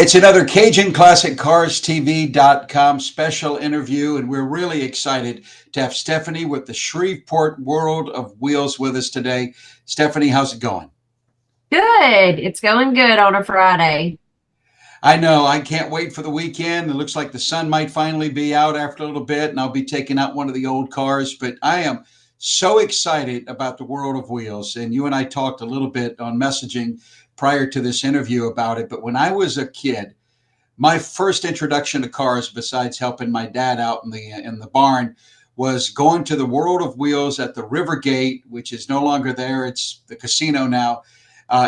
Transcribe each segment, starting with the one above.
It's another Cajun Classic Cars TV.com special interview, and we're really excited to have Stephanie with the Shreveport World of Wheels with us today. Stephanie, how's it going? Good. It's going good on a Friday. I know I can't wait for the weekend. It looks like the sun might finally be out after a little bit, and I'll be taking out one of the old cars. But I am so excited about the World of Wheels. And you and I talked a little bit on messaging prior to this interview about it. But when I was a kid, my first introduction to cars, besides helping my dad out in the barn, was going to the World of Wheels at the River Gate, which is no longer there. It's the casino now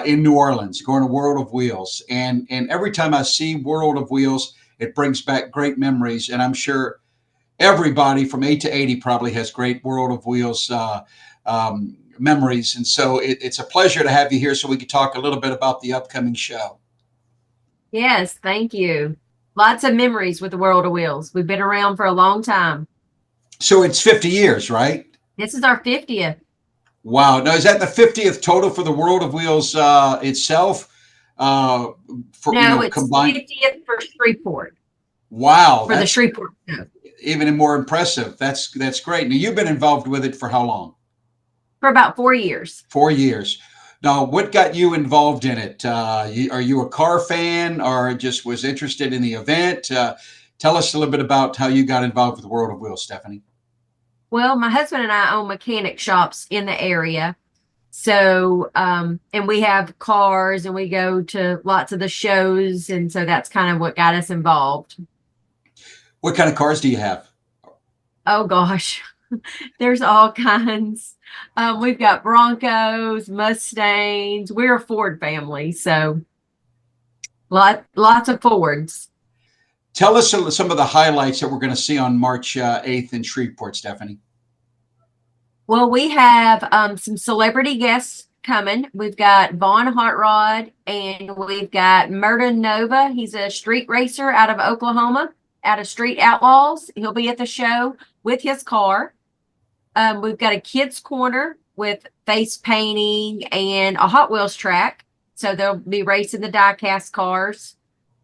in New Orleans. Going to World of Wheels, and every time I see World of Wheels, it brings back great memories. And I'm sure everybody from 8 to 80 probably has great World of Wheels memories. And so it's a pleasure to have you here, so we could talk a little bit about the upcoming show. Yes, thank you. Lots of memories with the World of Wheels. We've been around for a long time. So it's 50 years, right? This is our 50th. Wow. Now, is that the 50th total for the World of Wheels itself? For No, it's combined. 50th for Shreveport, Wow, for the that's Shreveport show. even more impressive. That's great. Now, you've been involved with it for how long? For about 4 years. 4 years. Now, what got you involved in it? Are you a car fan, or just was interested in the event? Tell us a little bit about how you got involved with the World of Wheels, Stephanie. Well, my husband and I own mechanic shops in the area. So, and we have cars and we go to lots of the shows. And so that's kind of what got us involved. What kind of cars do you have? Oh gosh, there's all kinds. We've got Broncos, Mustangs. We're a Ford family, so lots of Fords. Tell us some of the highlights that we're going to see on March 8th in Shreveport, Stephanie. Well, we have some celebrity guests coming. We've got Vaughn Hot Rod, and we've got Murda Nova. He's a street racer out of Oklahoma, out of Street Outlaws. He'll be at the show with his car. We've got a kids corner with face painting and a Hot Wheels track. So they'll be racing the die-cast cars.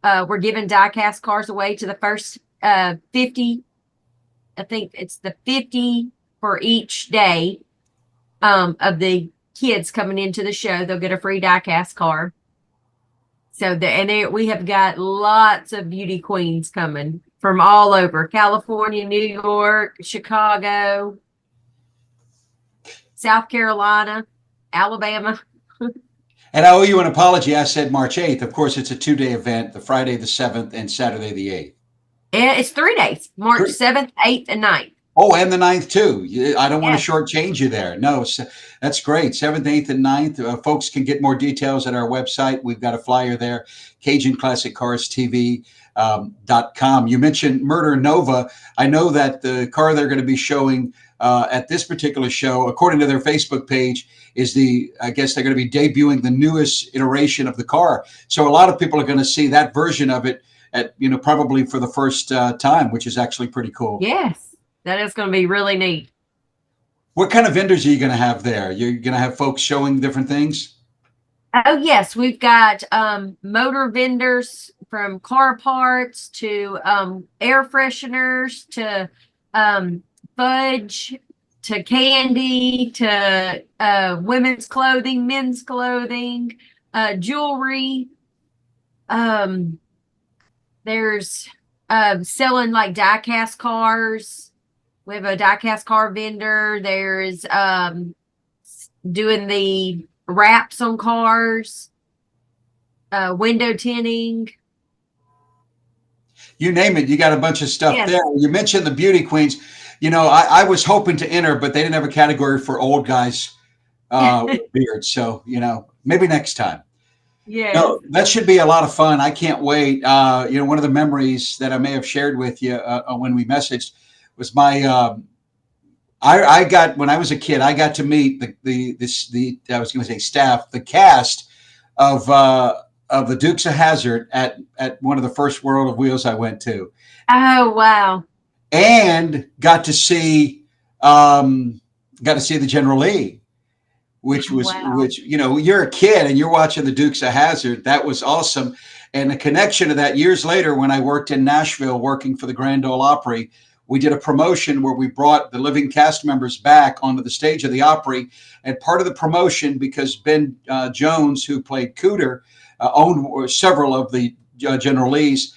We're giving die-cast cars away to the first 50. I think it's the 50 for each day of the kids coming into the show. They'll get a free die-cast car. So we have got lots of beauty queens coming from all over: California, New York, Chicago, South Carolina, Alabama. And I owe you an apology. I said March 8th. Of course, it's a 2-day event, the Friday the 7th and Saturday the 8th. And it's 3 days, March 7th, 8th, and 9th. Oh, and the 9th too. I don't want Yes. to shortchange you there. No, that's great. 7th, 8th, and 9th. Folks can get more details at our website. We've got a flyer there, CajunClassicCarsTV.com. You mentioned Murda Nova. I know that the car they're going to be showing at this particular show, according to their Facebook page, is I guess they're going to be debuting the newest iteration of the car. So a lot of people are going to see that version of it at, probably for the first time, which is actually pretty cool. Yes. That is going to be really neat. What kind of vendors are you going to have there? You're going to have folks showing different things? Oh, yes. We've got motor vendors, from car parts to air fresheners to fudge to candy to women's clothing, men's clothing, jewelry. There's selling like die-cast cars. We have a die-cast car vendor. There's doing the wraps on cars, window tinting. You name it. You got a bunch of stuff Yes. there. You mentioned the beauty queens. I was hoping to enter, but they didn't have a category for old guys with beards. So, maybe next time. Yes. No, that should be a lot of fun. I can't wait. One of the memories that I may have shared with you when we messaged was I got, when I was a kid, I got to meet I was going to say staff, the cast of the Dukes of Hazzard at one of the first World of Wheels I went to. Oh, wow. And got to see the General Lee, which Wow. you're a kid and you're watching the Dukes of Hazzard. That was awesome. And the connection to that, years later, when I worked in Nashville working for the Grand Ole Opry, we did a promotion where we brought the living cast members back onto the stage of the Opry. And part of the promotion, because Ben Jones, who played Cooter, owned several of the General Lees,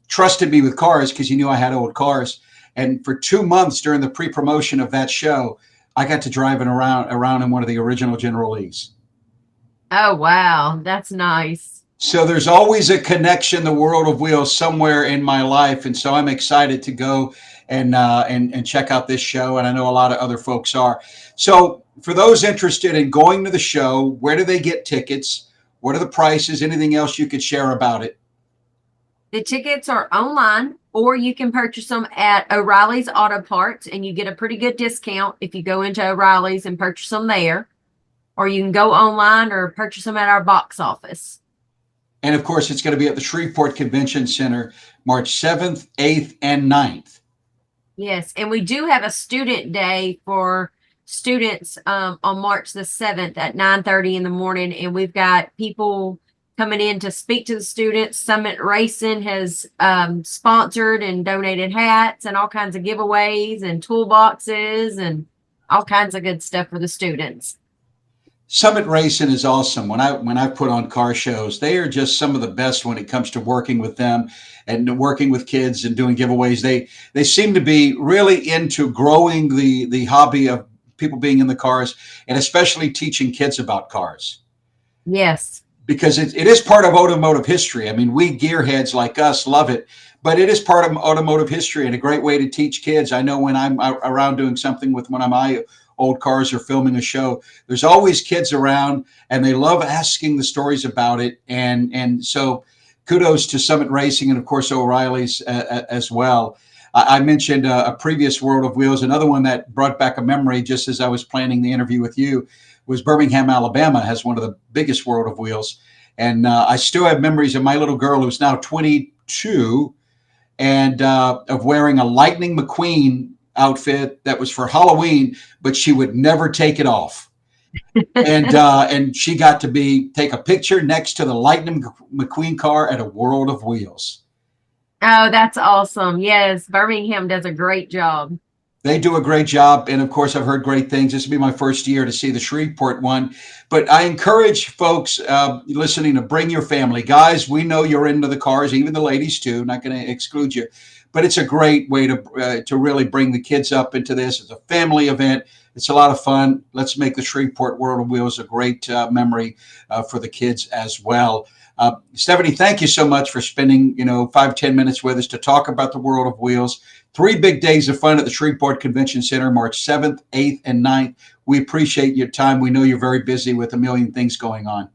trusted me with cars because he knew I had old cars. And for 2 months during the pre-promotion of that show, I got to driving around in one of the original General Lees. Oh, wow. That's nice. So there's always a connection, the World of Wheels, somewhere in my life, and so I'm excited to go and check out this show, and I know a lot of other folks are. So for those interested in going to the show, where do they get tickets? What are the prices? Anything else you could share about it? The tickets are online, or you can purchase them at O'Reilly's Auto Parts, and you get a pretty good discount if you go into O'Reilly's and purchase them there. Or you can go online or purchase them at our box office. And of course, it's going to be at the Shreveport Convention Center, March 7th, 8th, and 9th. Yes, and we do have a student day for students on March the 7th at 9:30 in the morning, and we've got people coming in to speak to the students. Summit Racing has sponsored and donated hats and all kinds of giveaways and toolboxes and all kinds of good stuff for the students. Summit Racing is awesome. When I put on car shows, they are just some of the best when it comes to working with them and working with kids and doing giveaways. They seem to be really into growing the hobby of people being in the cars, and especially teaching kids about cars. Yes. Because it is part of automotive history. I mean, we gearheads like us love it, but it is part of automotive history and a great way to teach kids. I know when I'm around doing something with one of my old cars or filming a show, there's always kids around and they love asking the stories about it. And so kudos to Summit Racing and of course O'Reilly's as well. I mentioned a previous World of Wheels. Another one that brought back a memory just as I was planning the interview with you was Birmingham, Alabama has one of the biggest World of Wheels. And I still have memories of my little girl who's now 22 and of wearing a Lightning McQueen outfit that was for Halloween, but she would never take it off. And she got to take a picture next to the Lightning McQueen car at a World of Wheels. Oh, that's awesome. Yes, Birmingham does a great job. They do a great job. And of course, I've heard great things. This will be my first year to see the Shreveport one. But I encourage folks listening to bring your family. Guys, we know you're into the cars, even the ladies too. Not going to exclude you. But it's a great way to really bring the kids up into this. It's a family event. It's a lot of fun. Let's make the Shreveport World of Wheels a great memory for the kids as well. Stephanie, thank you so much for spending 5-10 minutes with us to talk about the World of Wheels. 3 big days of fun at the Shreveport Convention Center, March 7th, 8th, and 9th. We appreciate your time. We know you're very busy with a million things going on.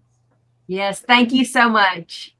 Yes, thank you so much.